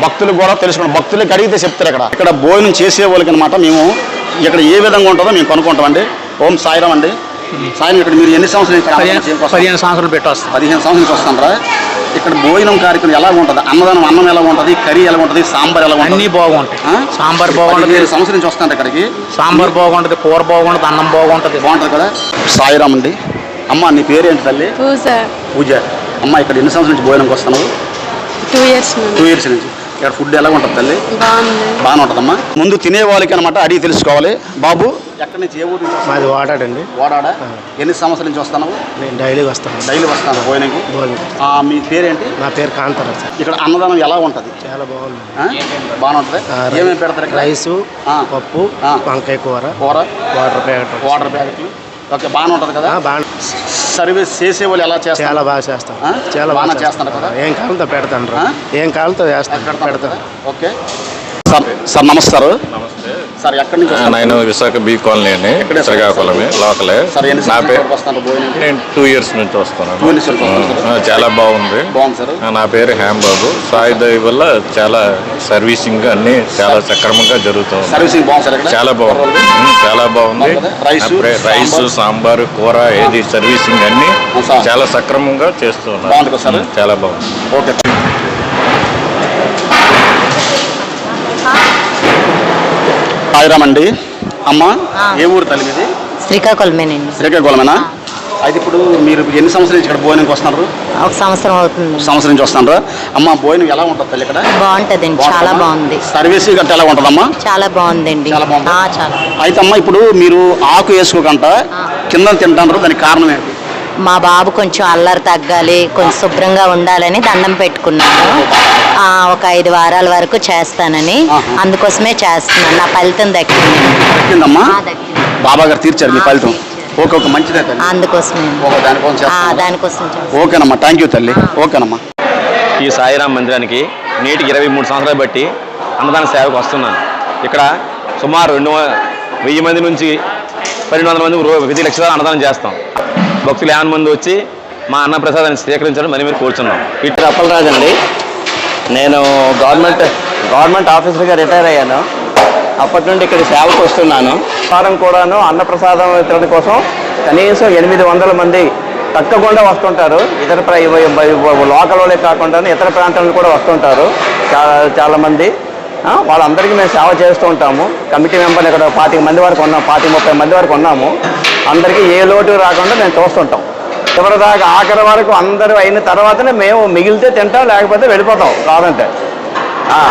భక్తులు కూడా తెలుసుకున్నాం, భక్తులకి అడిగితే చెప్తారు. ఇక్కడ భోజనం చేసే వాళ్ళకి అనమాట మేము ఇక్కడ ఏ విధంగా ఉంటుందో మేము కనుక్కుంటామండి. ఓం సాయిరామ్ అండి. సాయం ఇక్కడ మీరు ఎన్ని సంవత్సరాలు? 15 సంవత్సరాలు పెట్టి వస్తాం. 15 సంవత్సరాల నుంచి వస్తారా? ఇక్కడ భోజనం కార్యక్రమం ఎలా ఉంటుంది? అన్నం ఎలా ఉంటుంది? కర్రీ ఎలా ఉంటుంది? సాంబార్ ఎలా ఉంటుంది? అన్నీ బాగుంటాయి. సాంబార్ బాగుంటుంది. 15 సంవత్సరాల నుంచి వస్తాను ఇక్కడికి. సాంబార్ బాగుంటుంది, కూర బాగుంటుంది, అన్నం బాగుంటుంది. బాగుంటుంది కదా. సాయిరామ్ అండి. అమ్మ నీ పేరేంటి తల్లి? పూజ. అమ్మ ఇక్కడ ఎన్ని సంవత్సరాల నుంచి భోజనంకి వస్తున్నావు? 2 years. 2 years నుంచి. ఇక్కడ ఫుడ్ ఎలా ఉంటుంది తల్లి? బాగానే ఉంటుందమ్మా. ముందు తినే వాళ్ళకి అనమాట అడిగి తెలుసుకోవాలి. బాబు ఎక్కడి నుంచి, ఏ ఊరు నుంచి? మాది వాడాడండి. వాడాడా? ఎన్ని సంవత్సరాల నుంచి వస్తున్నావు? నేను డైలీ వస్తాను. డైలీ వస్తాను భోజనంకి. మీ పేరేంటి? నా పేరు కాంతారావు సార్. ఇక్కడ అన్నదానం ఎలా ఉంటుంది? చాలా బాగుంది. బాగానే ఉంటుంది. ఏమేమి పెడతారు? రైసు, పప్పు, వంకాయ కూర, వాటర్ ప్యాకెట్లు. ఓకే, బాగానే ఉంటుంది కదా. బాగా సర్వీస్ చేసే వాళ్ళు ఎలా చేస్తారు? చాలా బాగా చేస్తాను. చాలా బాగా చేస్తారు కదా. ఏం కావాలంతో పెడతాను. ఏం కావాలంతో పెడతాను. ఓకే సార్ నమస్కారం. నమస్తే సార్. ఎక్కడి నుంచి? నేను విశాఖ బీ కాలనీ అండి, శ్రీకాకుళమే లోకలే. నా పేరు నేను 2 years నుంచి వస్తున్నాను. చాలా బాగుంది. నా పేరు హేంబాబు. సాయి దయ వల్ల చాలా సర్వీసింగ్ అన్ని చాలా సక్రమంగా జరుగుతుంది. చాలా బాగుంది, చాలా బాగుంది. రైస్, సాంబారు, కూర ఏది సర్వీసింగ్ అన్ని చాలా సక్రమంగా చేస్తున్నారు. చాలా బాగుంది. ఓకే. సాయిరామ్ అండి. అమ్మ ఏ ఊరు తల్లి మీది? శ్రీకాకుళమేనండి. శ్రీకాకుళమేనా? అయితే ఇప్పుడు మీరు ఎన్ని సంవత్సరాల నుంచి ఇక్కడ భోజనంకి వస్తున్నారు? 1 సంవత్సరం అవుతుంది. సంవత్సరం నుంచి వస్తున్నారా? అమ్మ భోజనం ఎలా ఉంటుంది తల్లి ఇక్కడ? బాగుంటుందండి, చాలా బాగుంది. సర్వీస్ గట్ట ఎలా ఉంటుందమ్మా? చాలా బాగుందండి. చాలా. అయితే అమ్మ ఇప్పుడు మీరు ఆకు వేసుకోకుండా కింద తింటారు, దానికి కారణం ఏంటి? మా బాబు కొంచెం అల్లరి తగ్గాలి, కొంచెం శుభ్రంగా ఉండాలని దండం పెట్టుకున్నాను. ఒక 5 వారాల వరకు చేస్తానని, అందుకోసమే చేస్తున్నాను. నా ఫలితం దక్కిందమ్మా. బాబా గారు తీర్చారు మీ ఫలితం. ఓకే, ఒక మంచిదే తల్లి. అందుకోసమే దానికోసం. ఓకేనమ్మా, థ్యాంక్ యూ తల్లి. ఓకేనమ్మా. ఈ సాయిరామ్ మందిరానికి నేటికి 23 సంవత్సరాలు బట్టి అన్నదాన సేవకు వస్తున్నాను. ఇక్కడ సుమారు 1000 మంది నుంచి 1200 మంది ప్రతి లక్షల అన్నదానం చేస్తాం. భక్తులు 50 మంది వచ్చి మా అన్న ప్రసాదాన్ని స్వీకరించడం మరి మీరు కోరుచున్నాం. ఇటు అప్పలరాజు అండి. నేను గవర్నమెంట్ ఆఫీసర్గా రిటైర్ అయ్యాను. అప్పటి నుండి ఇక్కడ సేవకు వస్తున్నాను. వారం కూడాను అన్నప్రసాదం వితరణ కోసం కనీసం 800 మంది తప్పకుండా వస్తుంటారు. ఇతర లోకల్ వాళ్ళే కాకుండా ఇతర ప్రాంతాలను కూడా వస్తుంటారు చాలామంది. వాళ్ళందరికీ మేము సేవ చేస్తూ ఉంటాము. కమిటీ మెంబర్ని ఇక్కడ 25 మంది వరకు ఉన్నాం, 30 మంది వరకు ఉన్నాము. అందరికీ ఏ లోటు రాకుండా మేము చూస్తుంటాం. చివరిదాకా ఆఖరి వరకు అందరూ అయిన తర్వాతనే మేము మిగిలితే తింటాం, లేకపోతే వెళ్ళిపోతాం కాదంటే.